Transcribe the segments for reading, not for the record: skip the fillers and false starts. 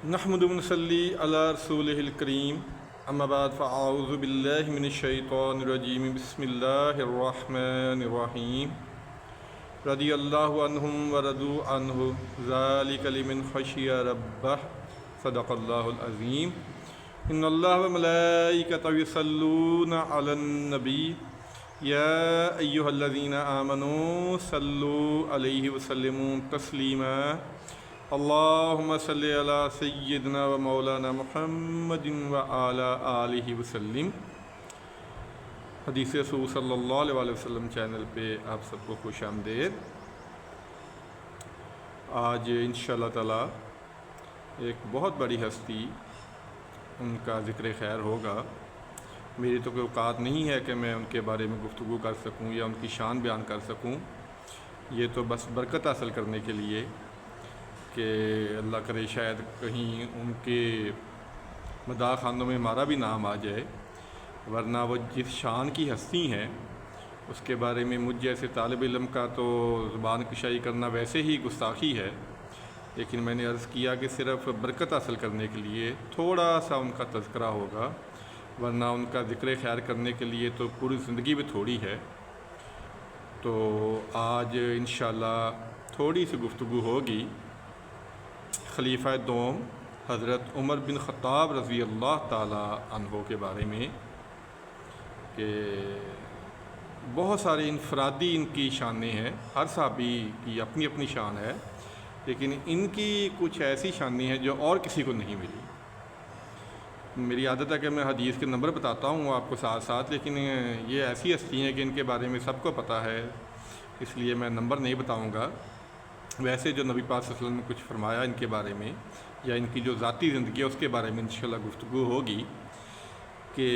نحمد و نصلی علی رسولہ الکریم اما بعد فاعوذ باللہ من الشیطان الرجیم بسم اللہ الرحمن الرحیم رضی اللہ عنہم ورضوا عنہ ذالک لمن خشی ربہ صدق اللہ العظیم ان اللہ و ملائکتہ یصلون علی النبی یا ایہا الذین آمنوا صلوا علیہ وسلموا تسلیما اللہم صلی علی سیدنا و مولانا محمد و علی آلہ وسلم۔ حدیث رسول صلی اللہ علیہ وسلم چینل پہ آپ سب کو خوش آمدید۔ آج انشاءاللہ تعالی ایک بہت بڑی ہستی ان کا ذکر خیر ہوگا۔ میری تو کوئی اوقات نہیں ہے کہ میں ان کے بارے میں گفتگو کر سکوں یا ان کی شان بیان کر سکوں، یہ تو بس برکت حاصل کرنے کے لیے کہ اللہ کرے شاید کہیں ان کے مداح خانوں میں ہمارا بھی نام آ جائے، ورنہ وہ جس شان کی ہستی ہیں اس کے بارے میں مجھ جیسے طالب علم کا تو زبان کشائی کرنا ویسے ہی گستاخی ہے، لیکن میں نے عرض کیا کہ صرف برکت حاصل کرنے کے لیے تھوڑا سا ان کا تذکرہ ہوگا، ورنہ ان کا ذکر خیر کرنے کے لیے تو پوری زندگی بھی تھوڑی ہے۔ تو آج انشاءاللہ تھوڑی سی گفتگو ہوگی خلیفہ دوم حضرت عمر بن خطاب رضی اللہ تعالی عنہ کے بارے میں، کہ بہت سارے انفرادی ان کی شانیں ہیں، ہر صحابی کی اپنی اپنی شان ہے، لیکن ان کی کچھ ایسی شانیں ہیں جو اور کسی کو نہیں ملی۔ میری عادت ہے کہ میں حدیث کے نمبر بتاتا ہوں آپ کو ساتھ ساتھ، لیکن یہ ایسی ہستی ہیں کہ ان کے بارے میں سب کو پتہ ہے، اس لیے میں نمبر نہیں بتاؤں گا۔ ویسے جو نبی پاک صلی اللہ علیہ وسلم نے کچھ فرمایا ان کے بارے میں یا ان کی جو ذاتی زندگی ہے اس کے بارے میں انشاءاللہ گفتگو ہوگی، کہ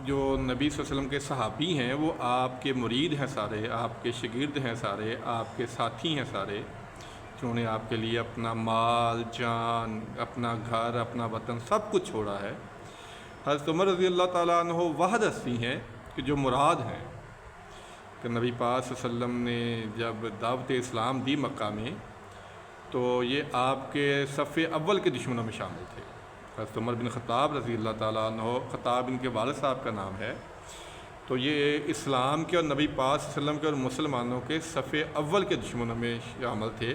جو نبی صلی اللہ علیہ وسلم کے صحابی ہیں وہ آپ کے مرید ہیں سارے، آپ کے شاگرد ہیں سارے، آپ کے ساتھی ہیں سارے، جنہوں نے آپ کے لیے اپنا مال جان، اپنا گھر، اپنا وطن سب کچھ چھوڑا ہے۔ حضرت عمر رضی اللہ تعالیٰ عنہ واحد ہستی ہیں کہ جو مراد ہیں، کہ نبی پاک صلی اللہ علیہ وسلم نے جب دعوت اسلام دی مکہ میں تو یہ آپ کے صف اول کے دشمنوں میں شامل تھے۔ حضرت عمر بن خطاب رضی اللہ تعالیٰ عنہ، خطاب ان کے والد صاحب کا نام ہے، تو یہ اسلام کے اور نبی پاک صلی اللہ علیہ وسلم کے اور مسلمانوں کے صف اول کے دشمنوں میں شامل تھے،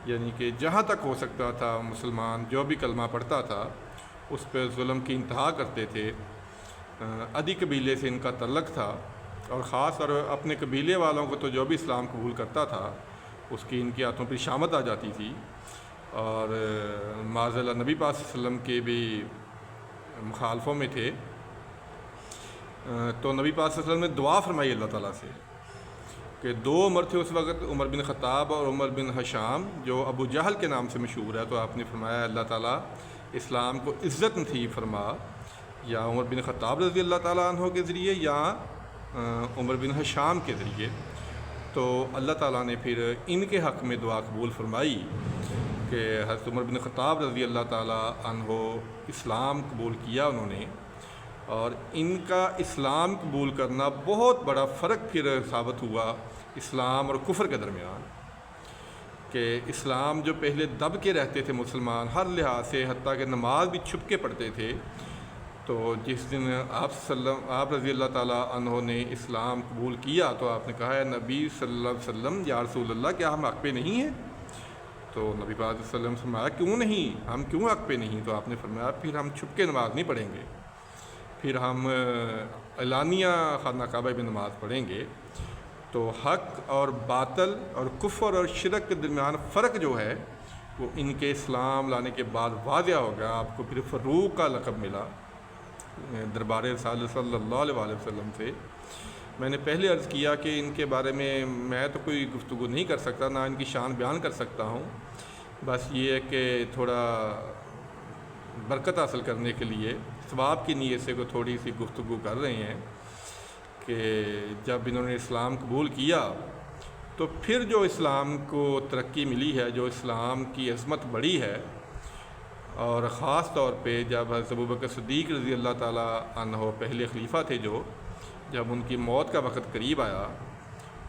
یعنی کہ جہاں تک ہو سکتا تھا مسلمان جو بھی کلمہ پڑھتا تھا اس پہ ظلم کی انتہا کرتے تھے۔ عدی قبیلے سے ان کا تعلق تھا، اور خاص اور اپنے قبیلے والوں کو تو جو بھی اسلام قبول کرتا تھا اس کی ان کے ہاتھوں پہ شامت آ جاتی تھی، اور معاذ اللہ نبی پاک صلی اللہ علیہ وسلم کے بھی مخالفوں میں تھے۔ تو نبی پاک صلی اللہ علیہ وسلم نے دعا فرمائی اللہ تعالیٰ سے کہ دو عمر تھے اس وقت، عمر بن خطاب اور عمر بن حشام، جو ابو جہل کے نام سے مشہور ہے، تو آپ نے فرمایا اللہ تعالیٰ اسلام کو عزت نصیب فرما، یا عمر بن خطاب رضی اللہ تعالیٰ عنہ کے ذریعے یا عمر بن حشام کے ذریعے۔ تو اللہ تعالیٰ نے پھر ان کے حق میں دعا قبول فرمائی کہ حضرت عمر بن خطاب رضی اللہ تعالیٰ عنہ اسلام قبول کیا انہوں نے، اور ان کا اسلام قبول کرنا بہت بڑا فرق پھر ثابت ہوا اسلام اور کفر کے درمیان، کہ اسلام جو پہلے دب کے رہتے تھے مسلمان ہر لحاظ سے، حتیٰ کہ نماز بھی چھپ کے پڑھتے تھے، تو جس دن آپ رضی اللہ تعالیٰ عنہ نے اسلام قبول کیا تو آپ نے کہا ہے نبی صلی اللہ علیہ وسلم یا رسول اللہ کیا ہم حق پہ نہیں ہیں؟ تو نبی پاک صلی اللہ علیہ وسلم سے فرمایا کیوں نہیں، ہم کیوں حق پہ نہیں؟ تو آپ نے فرمایا پھر ہم چھپ کے نماز نہیں پڑھیں گے، پھر ہم اعلانیہ خانہ کعبہ میں نماز پڑھیں گے۔ تو حق اور باطل اور کفر اور شرک کے درمیان فرق جو ہے وہ ان کے اسلام لانے کے بعد واضح ہو گیا۔ آپ کو پھر فاروق کا لقب ملا دربار رسالت صلی اللہ علیہ وسلم سے۔ میں نے پہلے عرض کیا کہ ان کے بارے میں تو کوئی گفتگو نہیں کر سکتا، نہ ان کی شان بیان کر سکتا ہوں، بس یہ ہے کہ تھوڑا برکت حاصل کرنے کے لیے ثواب کی نیت سے کو تھوڑی سی گفتگو کر رہے ہیں، کہ جب انہوں نے اسلام قبول کیا تو پھر جو اسلام کو ترقی ملی ہے، جو اسلام کی عظمت بڑھی ہے، اور خاص طور پہ جب حضرت ابوبکر صدیق رضی اللہ تعالیٰ عنہ پہلے خلیفہ تھے، جو جب ان کی موت کا وقت قریب آیا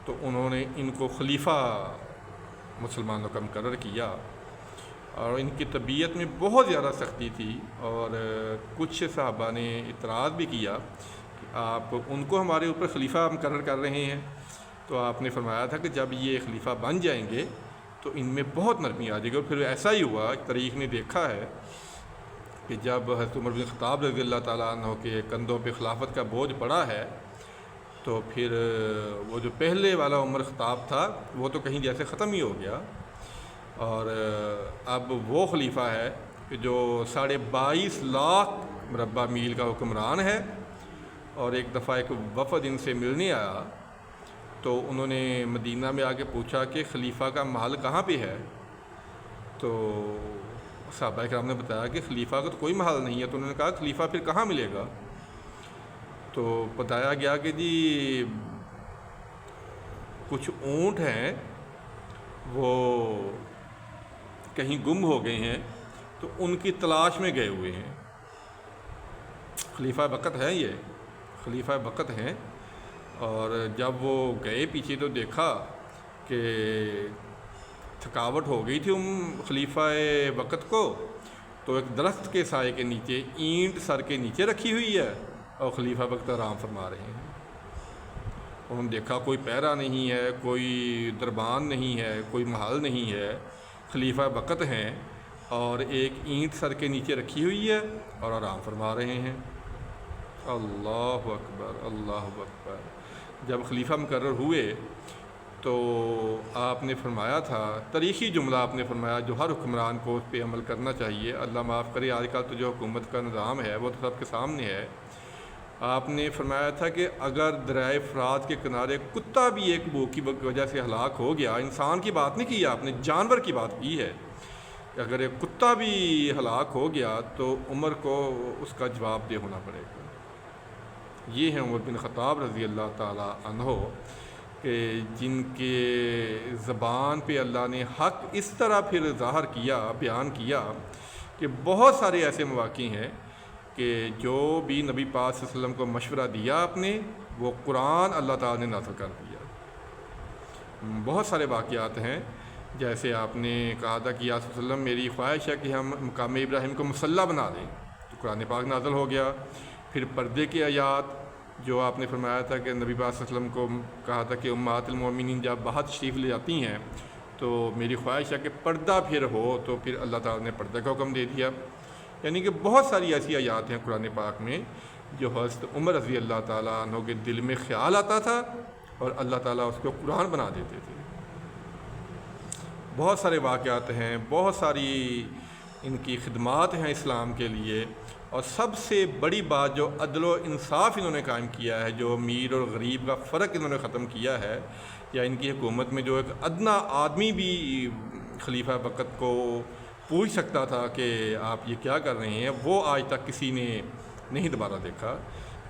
تو انہوں نے ان کو خلیفہ مسلمانوں کا مقرر کیا، اور ان کی طبیعت میں بہت زیادہ سختی تھی، اور کچھ صحابہ نے اعتراض بھی کیا کہ آپ ان کو ہمارے اوپر خلیفہ مقرر کر رہے ہیں۔ تو آپ نے فرمایا تھا کہ جب یہ خلیفہ بن جائیں گے تو ان میں بہت نرمی آ جائے گی، اور پھر ایسا ہی ہوا۔ تاریخ نے دیکھا ہے کہ جب حضرت عمر بن خطاب رضی اللہ تعالیٰ عنہ کے کندھوں پہ خلافت کا بوجھ پڑا ہے، تو پھر وہ جو پہلے والا عمر خطاب تھا وہ تو کہیں جیسے ختم ہی ہو گیا، اور اب وہ خلیفہ ہے کہ جو 22.5 لاکھ مربع میل کا حکمران ہے۔ اور ایک دفعہ ایک وفد ان سے ملنے آیا تو انہوں نے مدینہ میں آ کے پوچھا کہ خلیفہ کا محل کہاں پہ ہے؟ تو صحابہ کرام نے بتایا کہ خلیفہ کا تو کوئی محل نہیں ہے۔ تو انہوں نے کہا خلیفہ پھر کہاں ملے گا؟ تو بتایا گیا کہ جی کچھ اونٹ ہیں وہ کہیں گم ہو گئے ہیں، تو ان کی تلاش میں گئے ہوئے ہیں۔ خلیفہ وقت ہے، یہ خلیفہ وقت ہیں۔ اور جب وہ گئے پیچھے تو دیکھا کہ تھکاوٹ ہو گئی تھی خلیفہ وقت کو، تو ایک درخت کے سائے کے نیچے اینٹ سر کے نیچے رکھی ہوئی ہے اور خلیفہ وقت آرام فرما رہے ہیں۔ انہوں نے دیکھا کوئی پہرا نہیں ہے، کوئی دربان نہیں ہے، کوئی محل نہیں ہے، خلیفہ وقت ہیں اور ایک اینٹ سر کے نیچے رکھی ہوئی ہے اور آرام فرما رہے ہیں۔ اللہ اکبر، اللہ اکبر۔ جب خلیفہ مقرر ہوئے تو آپ نے فرمایا تھا، تاریخی جملہ آپ نے فرمایا جو ہر حکمران کو اس پہ عمل کرنا چاہیے، اللہ معاف کرے آج کل تو جو حکومت کا نظام ہے وہ تو سب کے سامنے ہے۔ آپ نے فرمایا تھا کہ اگر دریائے فرات کے کنارے کتا بھی ایک بو کی وجہ سے ہلاک ہو گیا، انسان کی بات نہیں کی آپ نے، جانور کی بات کی ہے، کہ اگر ایک کتا بھی ہلاک ہو گیا تو عمر کو اس کا جواب دہ ہونا پڑے گا۔ یہ ہیں عمر بن خطاب رضی اللہ تعالی عنہ، کہ جن کے زبان پہ اللہ نے حق اس طرح پھر ظاہر کیا، بیان کیا، کہ بہت سارے ایسے مواقع ہیں کہ جو بھی نبی پاک صلی اللہ علیہ وسلم کو مشورہ دیا آپ نے، وہ قرآن اللہ تعالیٰ نے نازل کر دیا۔ بہت سارے واقعات ہیں، جیسے آپ نے کہا تھا کہ یا صلی اللہ علیہ وسلم میری خواہش ہے کہ ہم مقام ابراہیم کو مصلی بنا دیں، تو قرآن پاک نازل ہو گیا۔ پھر پردے کی آیات جو آپ نے فرمایا تھا کہ نبی پاک صلی اللہ علیہ وسلم کو کہا تھا کہ امہات المومنین جب باہر تشریف لے جاتی ہیں تو میری خواہش ہے کہ پردہ پھر ہو، تو پھر اللہ تعالیٰ نے پردے کا حکم دے دیا۔ یعنی کہ بہت ساری ایسی آیات ہیں قرآن پاک میں جو حضرت عمر رضی اللہ تعالیٰ عنہ کے دل میں خیال آتا تھا اور اللہ تعالیٰ اس کو قرآن بنا دیتے تھے۔ بہت سارے واقعات ہیں، بہت ساری ان کی خدمات ہیں اسلام کے لیے، اور سب سے بڑی بات جو عدل و انصاف انہوں نے قائم کیا ہے، جو امیر اور غریب کا فرق انہوں نے ختم کیا ہے، یا ان کی حکومت میں جو ایک ادنا آدمی بھی خلیفہ وقت کو پوچھ سکتا تھا کہ آپ یہ کیا کر رہے ہیں، وہ آج تک کسی نے نہیں دوبارہ دیکھا۔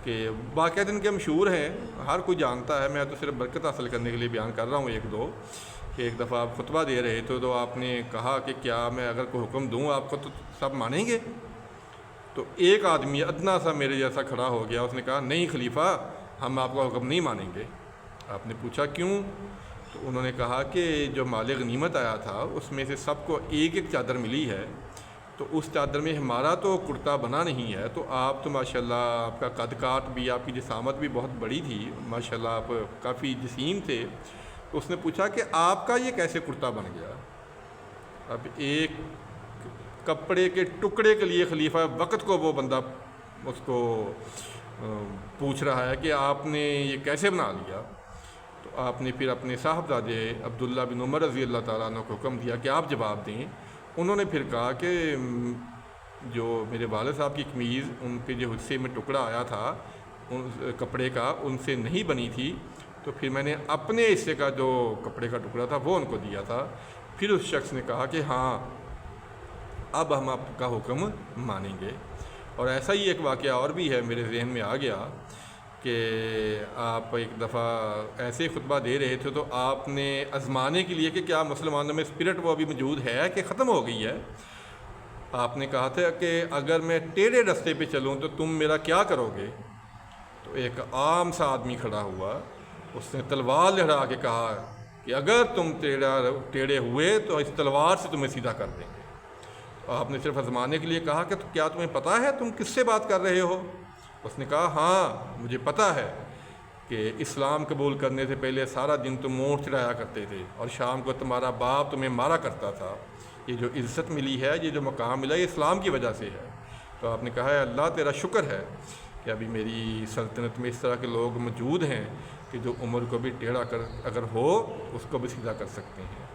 کہ واقعات ان کے مشہور ہیں، ہر کوئی جانتا ہے، میں تو صرف برکت حاصل کرنے کے لیے بیان کر رہا ہوں ایک دو۔ کہ ایک دفعہ آپ خطبہ دے رہے تھے تو آپ نے کہا کہ کیا میں اگر کوئی حکم دوں آپ کو تو سب مانیں گے؟ تو ایک آدمی ادنا سا میرے جیسا کھڑا ہو گیا، اس نے کہا نہیں خلیفہ، ہم آپ کا حکم نہیں مانیں گے۔ آپ نے پوچھا کیوں؟ تو انہوں نے کہا کہ جو مال غنیمت آیا تھا اس میں سے سب کو ایک ایک چادر ملی ہے، تو اس چادر میں ہمارا تو کرتا بنا نہیں ہے، تو آپ تو ماشاءاللہ آپ کا قد کاٹ بھی، آپ کی جسامت بھی بہت بڑی تھی، ماشاءاللہ آپ کافی جسیم تھے۔ تو اس نے پوچھا کہ آپ کا یہ کیسے کرتا بن گیا؟ اب ایک کپڑے کے ٹکڑے کے لیے خلیفہ وقت کو وہ بندہ اس کو پوچھ رہا ہے کہ آپ نے یہ کیسے بنا لیا؟ تو آپ نے پھر اپنے صاحبزادے عبداللہ بن عمر رضی اللہ تعالیٰ عنہ کو حکم دیا کہ آپ جواب دیں۔ انہوں نے پھر کہا کہ جو میرے والد صاحب کی قمیض، ان کے جو حصے میں ٹکڑا آیا تھا کپڑے کا، ان سے نہیں بنی تھی، تو پھر میں نے اپنے حصے کا جو کپڑے کا ٹکڑا تھا وہ ان کو دیا تھا۔ پھر اس شخص نے کہا کہ ہاں اب ہم آپ کا حکم مانیں گے۔ اور ایسا ہی ایک واقعہ اور بھی ہے میرے ذہن میں آ گیا کہ آپ ایک دفعہ ایسے خطبہ دے رہے تھے تو آپ نے آزمانے کے لیے کہ کیا مسلمانوں میں اسپرٹ وہ ابھی موجود ہے کہ ختم ہو گئی ہے، آپ نے کہا تھا کہ اگر میں ٹیڑھے رستے پہ چلوں تو تم میرا کیا کرو گے؟ تو ایک عام سا آدمی کھڑا ہوا، اس نے تلوار لہرا کے کہا کہ اگر تم ٹیڑھے ہوئے تو اس تلوار سے تمہیں سیدھا کر دیں گے۔ آپ نے صرف آزمانے کے لیے کہا کہ کیا تمہیں پتہ ہے تم کس سے بات کر رہے ہو؟ اس نے کہا ہاں مجھے پتہ ہے کہ اسلام قبول کرنے سے پہلے سارا دن تم اونٹ چڑھایا کرتے تھے اور شام کو تمہارا باپ تمہیں مارا کرتا تھا، یہ جو عزت ملی ہے، یہ جو مقام ملا، یہ اسلام کی وجہ سے ہے۔ تو آپ نے کہا ہے اللہ تیرا شکر ہے کہ ابھی میری سلطنت میں اس طرح کے لوگ موجود ہیں کہ جو عمر کو بھی ٹیڑھا کر اگر ہو اس کو بھی سیدھا کر سکتے ہیں۔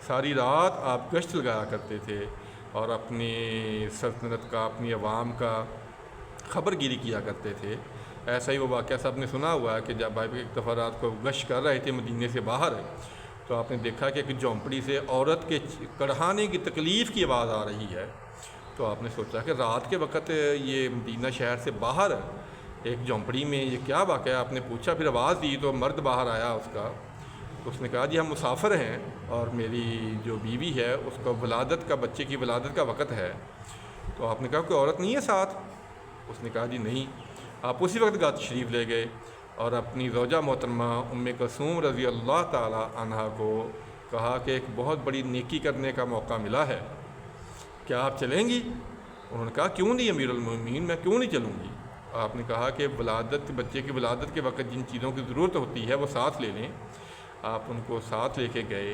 ساری رات آپ گشت لگایا کرتے تھے اور اپنی سلطنت کا، اپنی عوام کا خبر گیری کیا کرتے تھے۔ ایسا ہی وہ واقعہ سب نے سنا ہوا ہے کہ جب آپ ایک دفعہ رات کو گشت کر رہے تھے مدینے سے باہر، تو آپ نے دیکھا کہ ایک جھونپڑی سے عورت کے کڑھانے کی تکلیف کی آواز آ رہی ہے۔ تو آپ نے سوچا کہ رات کے وقت یہ مدینہ شہر سے باہر ایک جھونپڑی میں یہ کیا واقعہ؟ آپ نے پوچھا، پھر آواز دی تو مرد باہر آیا اس کا۔ اس نے کہا جی ہم مسافر ہیں اور میری جو بیوی ہے اس کو ولادت کا، بچے کی ولادت کا وقت ہے۔ تو آپ نے کہا کوئی عورت نہیں ہے ساتھ؟ اس نے کہا جی نہیں۔ آپ اسی وقت گھر تشریف لے گئے اور اپنی زوجہ محترمہ ام کلثوم رضی اللہ تعالی عنہا کو کہا کہ ایک بہت بڑی نیکی کرنے کا موقع ملا ہے، کیا آپ چلیں گی؟ انہوں نے کہا کیوں نہیں امیر المومنین، میں کیوں نہیں چلوں گی۔ آپ نے کہا کہ ولادت، بچے کی ولادت کے وقت جن چیزوں کی ضرورت ہوتی ہے وہ ساتھ لے لیں۔ آپ ان کو ساتھ لے کے گئے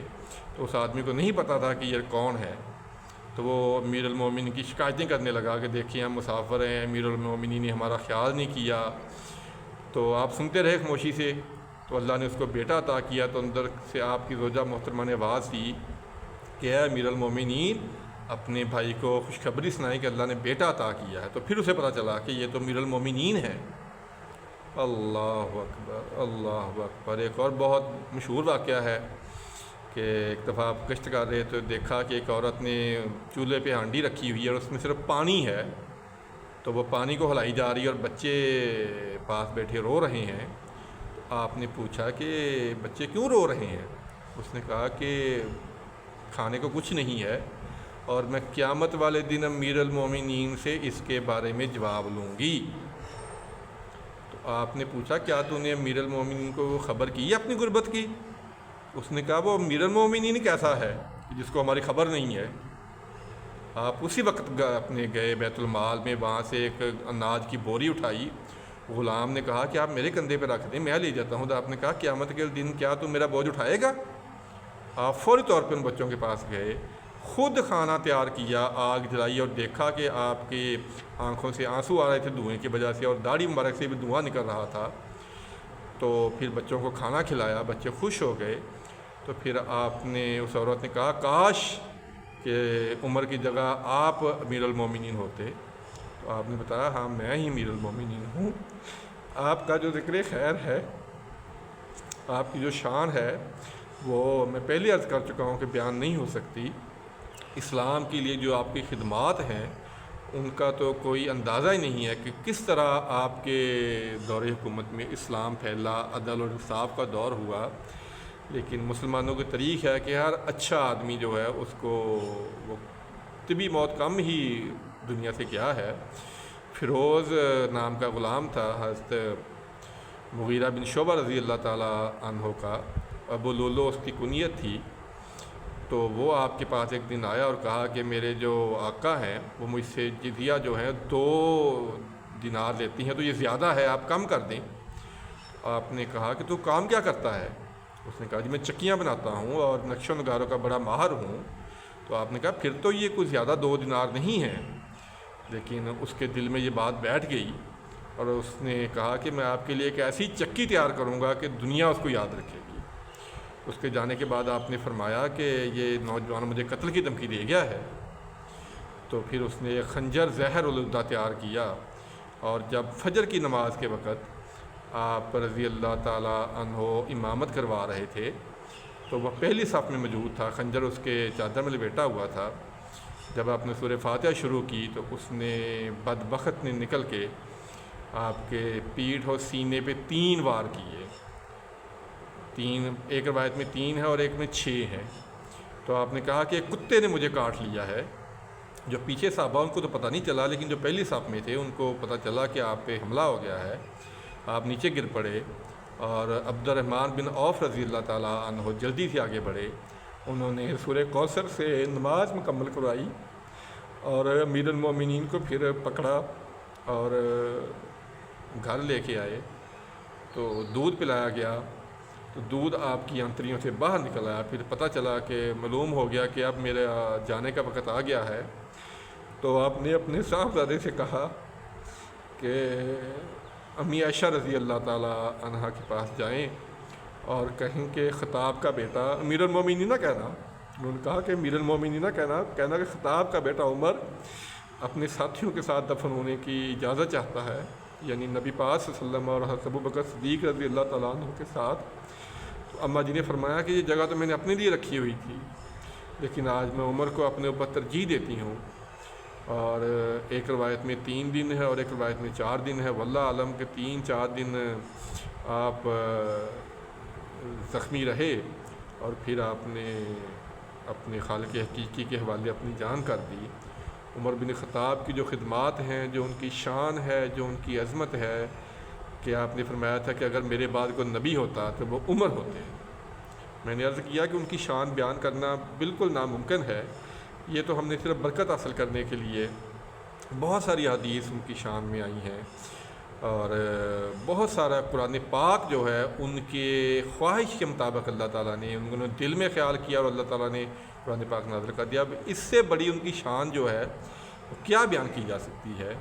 تو اس آدمی کو نہیں پتہ تھا کہ یہ کون ہے، تو وہ امیر المومنین کی شکایتیں کرنے لگا کہ دیکھیں ہم مسافر ہیں، امیر المومنین نے ہمارا خیال نہیں کیا۔ تو آپ سنتے رہے خاموشی سے۔ تو اللہ نے اس کو بیٹا عطا کیا، تو اندر سے آپ کی زوجہ محترمہ نے آواز دی کہ اے امیر المومنین، اپنے بھائی کو خوشخبری سنائی کہ اللہ نے بیٹا عطا کیا ہے۔ تو پھر اسے پتہ چلا کہ یہ تو امیر المومنین ہے۔ اللہ اکبر، اللہ اکبر۔ ایک اور بہت مشہور واقعہ ہے کہ ایک دفعہ آپ گشت کر رہے تو دیکھا کہ ایک عورت نے چولہے پہ ہانڈی رکھی ہوئی ہے اور اس میں صرف پانی ہے، تو وہ پانی کو ہلائی جا رہی ہے اور بچے پاس بیٹھے رو رہے ہیں۔ آپ نے پوچھا کہ بچے کیوں رو رہے ہیں؟ اس نے کہا کہ کھانے کو کچھ نہیں ہے اور میں قیامت والے دن امیر المومنین سے اس کے بارے میں جواب لوں گی۔ تو آپ نے پوچھا کیا تو نے امیر المومنین کو خبر کی ہے اپنی غربت کی؟ اس نے کہا وہ امیر المومنین کیسا ہے جس کو ہماری خبر نہیں ہے؟ آپ اسی وقت اپنے گئے بیت المال میں، وہاں سے ایک اناج کی بوری اٹھائی، غلام نے کہا کہ آپ میرے کندھے پہ رکھ دیں، میں لے جاتا ہوں۔ تو آپ نے کہا قیامت کے دن کیا تم میرا بوجھ اٹھائے گا؟ آپ فوری طور پہ ان بچوں کے پاس گئے، خود کھانا تیار کیا، آگ جلائی اور دیکھا کہ آپ کی آنکھوں سے آنسو آ رہے تھے دھوئیں کی وجہ سے اور داڑھی مبارک سے بھی دھواں نکل رہا تھا۔ تو پھر بچوں کو کھانا کھلایا، بچے خوش ہو گئے۔ تو پھر آپ نے، اس عورت نے کہا کاش کہ عمر کی جگہ آپ امیر المومنین ہوتے۔ تو آپ نے بتایا ہاں میں ہی امیر المومنین ہوں۔ آپ کا جو ذکر خیر ہے، آپ کی جو شان ہے، وہ میں پہلے عرض کر چکا ہوں کہ بیان نہیں ہو سکتی۔ اسلام کے لیے جو آپ کی خدمات ہیں ان کا تو کوئی اندازہ ہی نہیں ہے کہ کس طرح آپ کے دور حکومت میں اسلام پھیلا، عدل اور انصاف کا دور ہوا۔ لیکن مسلمانوں کی طریق ہے کہ ہر اچھا آدمی جو ہے اس کو وہ طبی موت کم ہی دنیا سے کیا ہے۔ فیروز نام کا غلام تھا حضرت مغیرہ بن شعبہ رضی اللہ تعالی عنہ کا، ابو لولو اس کی کنیت تھی۔ تو وہ آپ کے پاس ایک دن آیا اور کہا کہ میرے جو آقا ہیں وہ مجھ سے جزیہ جو ہے 2 دینار لیتی ہیں، تو یہ زیادہ ہے، آپ کم کر دیں۔ آپ نے کہا کہ تو کام کیا کرتا ہے؟ اس نے کہا جی میں چکیاں بناتا ہوں اور نقش و نگاروں کا بڑا ماہر ہوں۔ تو آپ نے کہا پھر تو یہ کوئی زیادہ 2 دینار نہیں ہے۔ لیکن اس کے دل میں یہ بات بیٹھ گئی اور اس نے کہا کہ میں آپ کے لیے ایک ایسی چکی تیار کروں گا کہ دنیا اس کو یاد رکھے گی۔ اس کے جانے کے بعد آپ نے فرمایا کہ یہ نوجوان مجھے قتل کی دھمکی دے گیا ہے۔ تو پھر اس نے ایک خنجر زہر الوداع تیار کیا اور جب فجر کی نماز کے وقت آپ رضی اللہ تعالی عنہ امامت کروا رہے تھے تو وہ پہلی صف میں موجود تھا، خنجر اس کے چادر میں لپیٹا ہوا تھا۔ جب آپ نے سورہ فاتحہ شروع کی تو اس نے بدبخت نے نکل کے آپ کے پیٹھ اور سینے پہ 3 وار کیے۔ 3، ایک روایت میں 3 ہے اور ایک میں 6 ہے۔ تو آپ نے کہا کہ ایک کتے نے مجھے کاٹ لیا ہے۔ جو پیچھے صحابہ ان کو تو پتہ نہیں چلا، لیکن جو پہلی صف میں تھے ان کو پتہ چلا کہ آپ پہ حملہ ہو گیا ہے۔ آپ نیچے گر پڑے اور عبد الرحمن بن عوف رضی اللہ تعالیٰ عنہ جلدی سے آگے بڑھے۔ انہوں نے سورہ کوثر سے نماز مکمل کروائی اور امیر المومنین کو پھر پکڑا اور گھر لے کے آئے تو دودھ پلایا گیا، تو دودھ آپ کی آنتڑیوں سے باہر نکل آیا۔ پھر پتہ چلا کہ معلوم ہو گیا کہ اب میرے جانے کا وقت آ گیا ہے، تو آپ نے اپنے صاحبزادے سے کہا کہ امی عائشہ رضی اللہ تعالیٰ عنہا کے پاس جائیں اور کہیں کہ خطاب کا بیٹا، امیر المومنین نہ کہنا، انہوں نے کہا کہ امیر المومنین نہ کہنا کہ خطاب کا بیٹا عمر اپنے ساتھیوں کے ساتھ دفن ہونے کی اجازت چاہتا ہے، یعنی نبی پاک صلی اللہ علیہ وسلم اور حضرت ابوبکر صدیق رضی اللہ تعالیٰ عنہ کے ساتھ۔ تو اماں جی نے فرمایا کہ یہ جگہ تو میں نے اپنے لیے رکھی ہوئی تھی، لیکن آج میں عمر کو اپنے اوپر ترجیح دیتی ہوں، اور ایک روایت میں 3 دن ہے اور ایک روایت میں 4 دن ہے، واللہ عالم کے 3-4 دن آپ زخمی رہے اور پھر آپ نے اپنے خالق حقیقی کے حوالے اپنی جان کر دی۔ عمر بن خطاب کی جو خدمات ہیں، جو ان کی شان ہے، جو ان کی عظمت ہے، کہ آپ نے فرمایا تھا کہ اگر میرے بعد کوئی نبی ہوتا تو وہ عمر ہوتے۔ میں نے عرض کیا کہ ان کی شان بیان کرنا بالکل ناممکن ہے، یہ تو ہم نے صرف برکت حاصل کرنے کے لیے، بہت ساری حدیث ان کی شان میں آئی ہیں، اور بہت سارا قرآن پاک جو ہے ان کے خواہش کے مطابق اللہ تعالیٰ نے انہوں نے دل میں خیال کیا اور اللہ تعالیٰ نے قرآن پاک نازل کر دیا۔ اب اس سے بڑی ان کی شان جو ہے وہ کیا بیان کی جا سکتی ہے،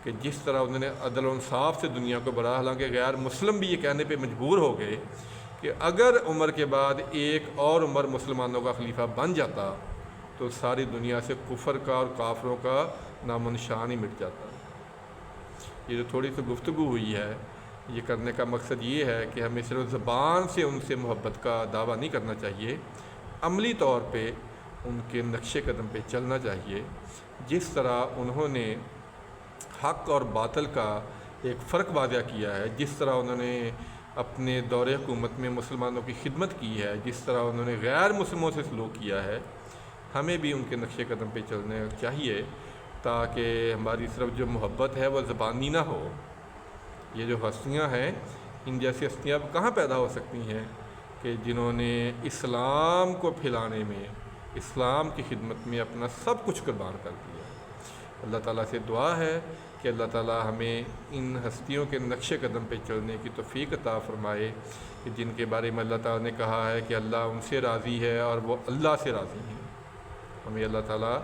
کہ جس طرح انہوں نے عدل و انصاف سے دنیا کو بڑھا، حالانکہ غیر مسلم بھی یہ کہنے پہ مجبور ہو گئے کہ اگر عمر کے بعد ایک اور عمر مسلمانوں کا خلیفہ بن جاتا تو ساری دنیا سے کفر کا اور کافروں کا نام و نشان ہی مٹ جاتا۔ یہ جو تھوڑی سی گفتگو ہوئی ہے، یہ کرنے کا مقصد یہ ہے کہ ہمیں صرف زبان سے ان سے محبت کا دعویٰ نہیں کرنا چاہیے، عملی طور پہ ان کے نقش قدم پہ چلنا چاہیے، جس طرح انہوں نے حق اور باطل کا ایک فرق واضح کیا ہے، جس طرح انہوں نے اپنے دور حکومت میں مسلمانوں کی خدمت کی ہے، جس طرح انہوں نے غیر مسلموں سے سلوک کیا ہے، ہمیں بھی ان کے نقش قدم پہ چلنا چاہیے، تاکہ ہماری صرف جو محبت ہے وہ زبانی نہ ہو۔ یہ جو ہستیاں ہیں، ان جیسی ہستیاں اب کہاں پیدا ہو سکتی ہیں کہ جنہوں نے اسلام کو پھیلانے میں، اسلام کی خدمت میں اپنا سب کچھ قربان کر دیا۔ اللہ تعالیٰ سے دعا ہے کہ اللہ تعالیٰ ہمیں ان ہستیوں کے نقش قدم پہ چلنے کی توفیق عطا فرمائے، کہ جن کے بارے میں اللہ تعالیٰ نے کہا ہے کہ اللہ ان سے راضی ہے اور وہ اللہ سے راضی ہیں۔ ہمیں اللہ تعالیٰ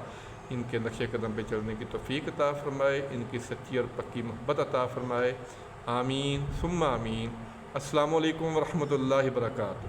ان کے نقش قدم پہ چلنے کی توفیق عطا فرمائے، ان کی سچی اور پکی محبت عطا فرمائے، آمین ثم آمین۔ السلام علیکم ورحمۃ اللہ وبرکاتہ۔